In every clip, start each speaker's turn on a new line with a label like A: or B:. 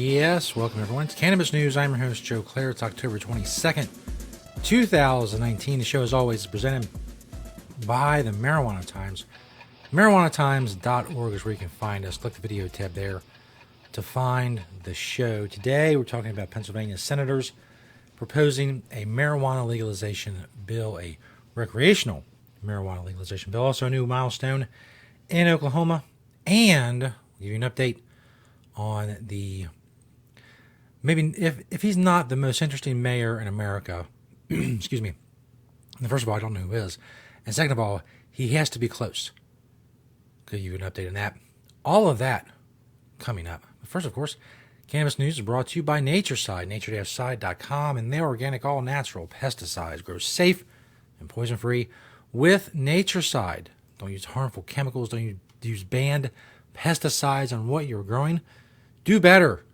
A: Yes, welcome everyone to Cannabis News. I'm your host, Joe Klare. It's October 22nd, 2019. The show, as always, is presented by the Marijuana Times. MarijuanaTimes.org is where you can find us. Click the video tab there to find the show. Today, we're talking about Pennsylvania senators proposing a marijuana legalization bill, a recreational marijuana legalization bill, also a new milestone in Oklahoma, and we'll give you an update on the, maybe if he's not the most interesting mayor in America, excuse me, first of all, I don't know who is, and second of all, he has to be close. Give you an update on that. All of that coming up. But first, of course, Cannabis News is brought to you by NatureSide, nature-side.com, and their organic, all-natural pesticides grow safe and poison-free with NatureSide. Don't use harmful chemicals. Don't use banned pesticides on what you're growing. Do better.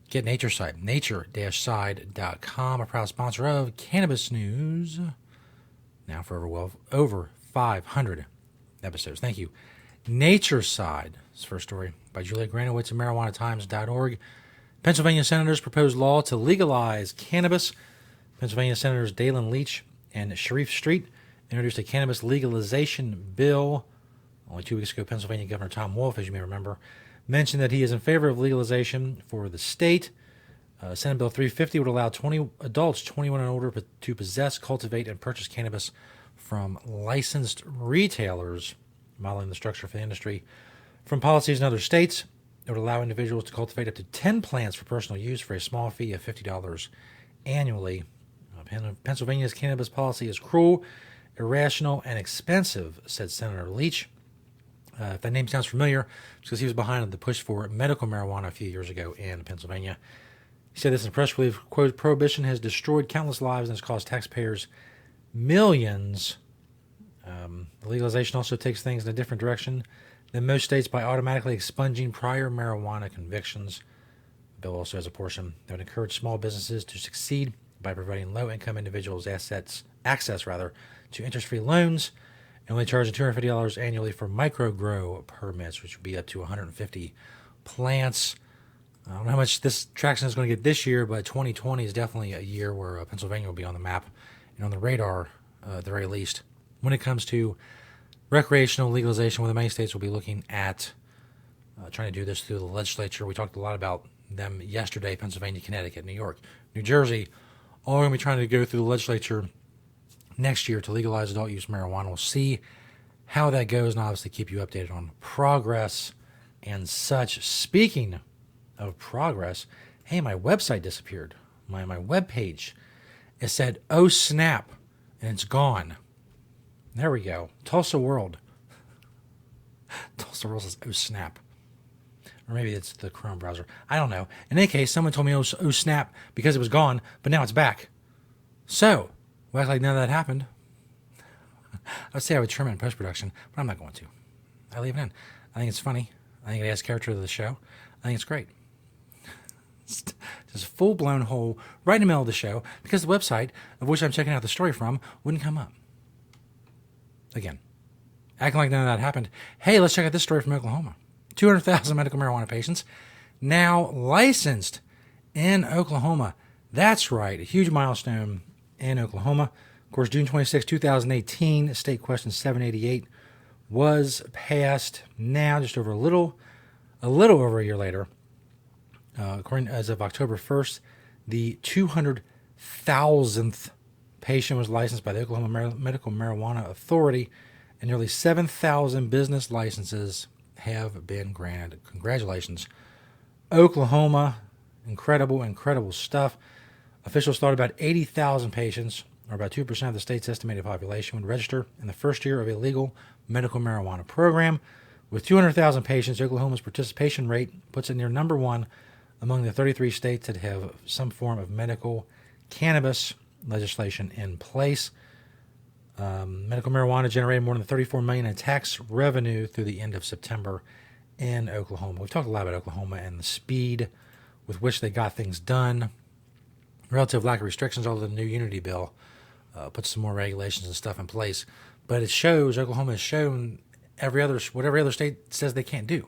A: Get NatureSide, nature-side.com, a proud sponsor of Cannabis News, now for over 500 episodes. Thank you. NatureSide, this first story by Julia Granowitz of MarijuanaTimes.org. Pennsylvania senators propose law to legalize cannabis. Pennsylvania Senators Dalen Leach and Sharif Street introduced a cannabis legalization bill. Only 2 weeks ago, Pennsylvania Governor Tom Wolf, as you may remember, mentioned that he is in favor of legalization for the state. Senate Bill 350 would allow adults 21 and older to possess, cultivate, and purchase cannabis from licensed retailers, modeling the structure for the industry. From policies in other states, it would allow individuals to cultivate up to 10 plants for personal use for a small fee of $50 annually. Pennsylvania's cannabis policy is cruel, irrational, and expensive, said Senator Leach. If that name sounds familiar, it's because he was behind the push for medical marijuana a few years ago in Pennsylvania. He said this in a press release, quote, "Prohibition has destroyed countless lives and has caused taxpayers millions." The legalization also takes things in a different direction than most states by automatically expunging prior marijuana convictions. The bill also has a portion that would encourage small businesses to succeed by providing low-income individuals access to interest-free loans, and only charging $250 annually for micro-grow permits, which would be up to 150 plants. I don't know how much this traction is going to get this year, but 2020 is definitely a year where Pennsylvania will be on the map and on the radar, at the very least, when it comes to recreational legalization, where the many states will be looking at trying to do this through the legislature. We talked a lot about them yesterday: Pennsylvania, Connecticut, New York, New Jersey, all are going to be trying to go through the legislature next year to legalize adult use marijuana. We'll see how that goes and obviously keep you updated on progress and such. Speaking of progress, hey, my website disappeared. My web page. It said, "Oh snap," and it's gone. There we go. Tulsa World. Tulsa World says, "Oh snap." Or maybe it's the Chrome browser. I don't know. In any case, someone told me, oh snap, because it was gone, but now it's back. So, we'll act like none of that happened. I would say I would trim it in post-production, but I'm not going to. I leave it in. I think it's funny. I think it adds character to the show. I think it's great. Just a full-blown hole right in the middle of the show because the website, of which I'm checking out the story from, wouldn't come up. Again, acting like none of that happened. Hey, let's check out this story from Oklahoma. 200,000 medical marijuana patients now licensed in Oklahoma. That's right, a huge milestone in Oklahoma. Of course, June 26, 2018, State Question 788 was passed. Now, just over a little over a year later, according as of October 1st, the 200,000th patient was licensed by the Oklahoma Medical Marijuana Authority, and nearly 7,000 business licenses have been granted. Congratulations, Oklahoma. Incredible stuff. Officials thought about 80,000 patients, or about 2% of the state's estimated population, would register in the first year of a legal medical marijuana program. With 200,000 patients, Oklahoma's participation rate puts it near number one among the 33 states that have some form of medical cannabis legislation in place. Medical marijuana generated more than $34 million in tax revenue through the end of September in Oklahoma. We've talked a lot about Oklahoma and the speed with which they got things done. Relative lack of restrictions, although the new Unity bill puts some more regulations and stuff in place. But it shows, Oklahoma has shown whatever other state says they can't do.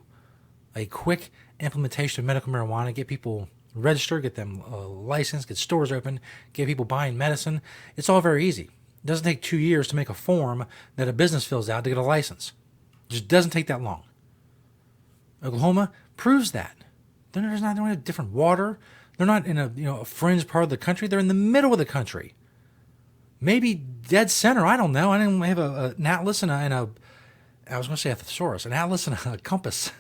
A: A quick implementation of medical marijuana, get people register, get them licensed, get stores open, get people buying medicine. It's all very easy. It doesn't take 2 years to make a form that a business fills out to get a license. It just doesn't take that long. Oklahoma proves that. They don't have different water. They're not in a fringe part of the country. They're in the middle of the country. Maybe dead center. I don't know. I didn't have an atlas and a I was going to say a thesaurus, an atlas and a compass.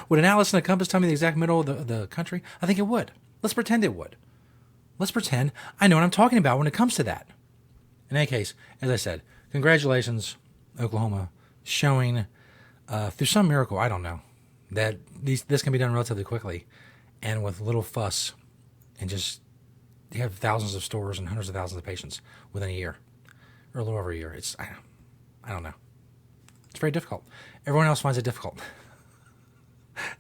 A: Would an atlas and a compass tell me the exact middle of the country? I think it would. Let's pretend it would. Let's pretend I know what I'm talking about when it comes to that. In any case, as I said, congratulations, Oklahoma, showing through some miracle, I don't know, that this can be done relatively quickly and with little fuss, and just you have thousands of stores and hundreds of thousands of patients within a year, or a little over a year. I don't know. It's very difficult. Everyone else finds it difficult.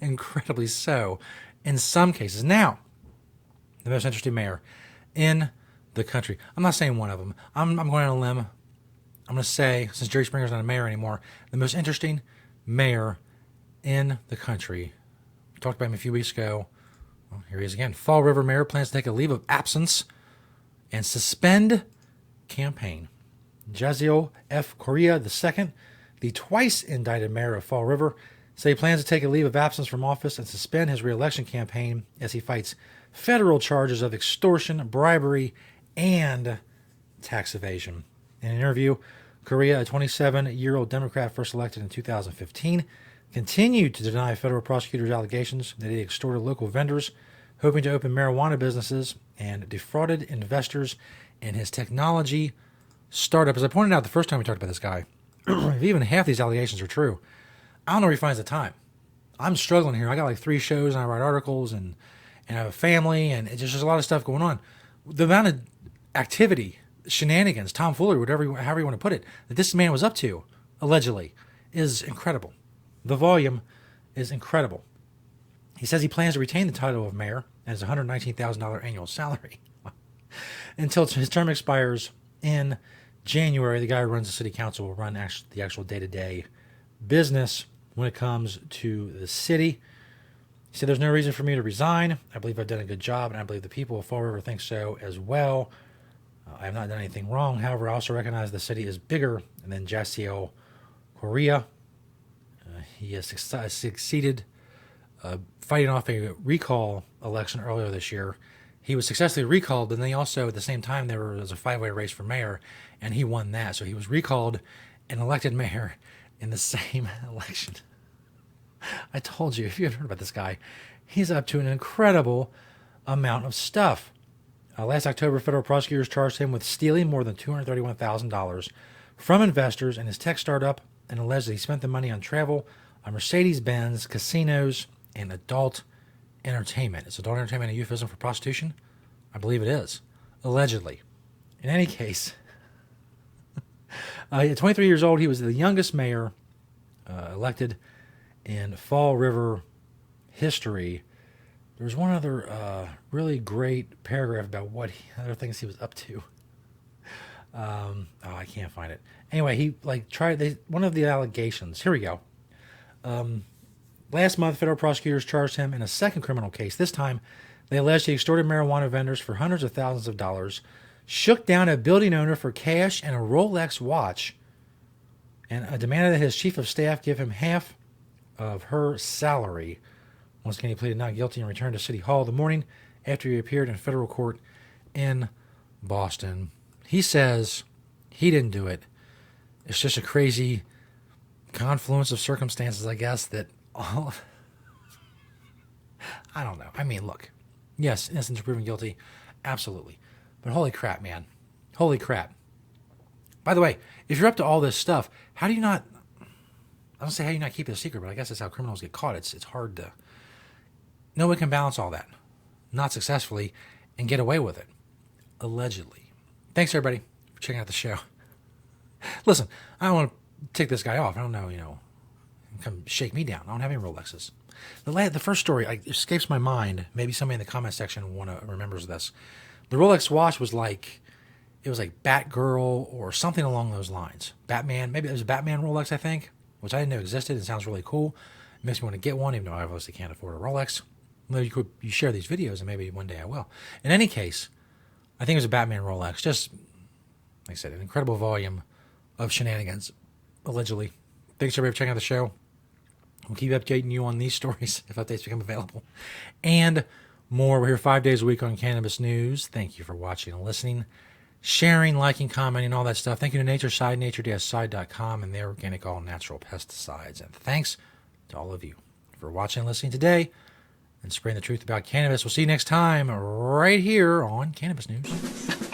A: Incredibly so in some cases. Now, the most interesting mayor in the country. I'm not saying one of them. I'm going on a limb. I'm going to say, since Jerry Springer's not a mayor anymore, the most interesting mayor in the country. We talked about him a few weeks ago. Well, here he is again. Fall River mayor plans to take a leave of absence and suspend campaign. Jaziel F. Correa II, the twice indicted mayor of Fall River, said he plans to take a leave of absence from office and suspend his re-election campaign as he fights federal charges of extortion, bribery, and tax evasion. In an interview, Correa, a 27-year-old Democrat first elected in 2015, continued to deny federal prosecutors' allegations that he extorted local vendors hoping to open marijuana businesses and defrauded investors in his technology startup. As I pointed out the first time we talked about this guy, if even half these allegations are true, I don't know where he finds the time. I'm struggling here. I got like 3 shows and I write articles and I have a family and it's just there's a lot of stuff going on. The amount of activity, shenanigans, tomfoolery, however you want to put it, that this man was up to, allegedly, is incredible. The volume is incredible. He says he plans to retain the title of mayor and his $119,000 annual salary until his term expires in January. The guy who runs the city council will run the actual day-to-day business when it comes to the city. He said, "There's no reason for me to resign. I believe I've done a good job, and I believe the people of Fall River think so as well. I have not done anything wrong. However, I also recognize the city is bigger than Jaziel Correa. He has succeeded fighting off a recall election earlier this year. He was successfully recalled, but then he also, at the same time, there was a 5-way race for mayor, and he won that. So he was recalled and elected mayor in the same election." I told you, if you haven't heard about this guy, he's up to an incredible amount of stuff. Last October, federal prosecutors charged him with stealing more than $231,000 from investors in his tech startup and alleged that he spent the money on travel, on Mercedes-Benz, casinos, and adult entertainment. Is adult entertainment a euphemism for prostitution? I believe it is, allegedly. In any case, at 23 years old, he was the youngest mayor elected in Fall River history. There was one other really great paragraph about what other things he was up to. I can't find it. Anyway, he one of the allegations. Here we go. Last month, federal prosecutors charged him in a second criminal case. This time, they alleged he extorted marijuana vendors for hundreds of thousands of dollars, shook down a building owner for cash and a Rolex watch, and demanded that his chief of staff give him half of her salary. Once again, he pleaded not guilty and returned to City Hall the morning after he appeared in federal court in Boston. He says he didn't do it. It's just a crazy confluence of circumstances, I guess, that all... I don't know. I mean, look. Yes, innocent until proven guilty. Absolutely. But holy crap, man. Holy crap. By the way, if you're up to all this stuff, how do you not... I don't say how you not keep it a secret, but I guess that's how criminals get caught. It's hard to... No one can balance all that. Not successfully and get away with it. Allegedly. Thanks, everybody, for checking out the show. Listen, I don't want to tick this guy off. I don't know, come shake me down. I don't have any Rolexes. The first story escapes my mind. Maybe somebody in the comment section remembers this. The Rolex watch was like Batgirl or something along those lines. Batman, maybe it was a Batman Rolex, I think, which I didn't know existed. It sounds really cool. It makes me want to get one, even though I obviously can't afford a Rolex. Well, you share these videos, and maybe one day I will. In any case, I think it was a Batman Rolex. Just, like I said, an incredible volume of shenanigans, allegedly. Thanks, everybody, for checking out the show. We'll keep updating you on these stories if updates become available. And more. We're here 5 days a week on Cannabis News. Thank you for watching and listening, sharing, liking, commenting, all that stuff. Thank you to Natureside, nature-side.com, and their organic all-natural pesticides. And thanks to all of you for watching and listening today and spreading the truth about cannabis. We'll see you next time right here on Cannabis News.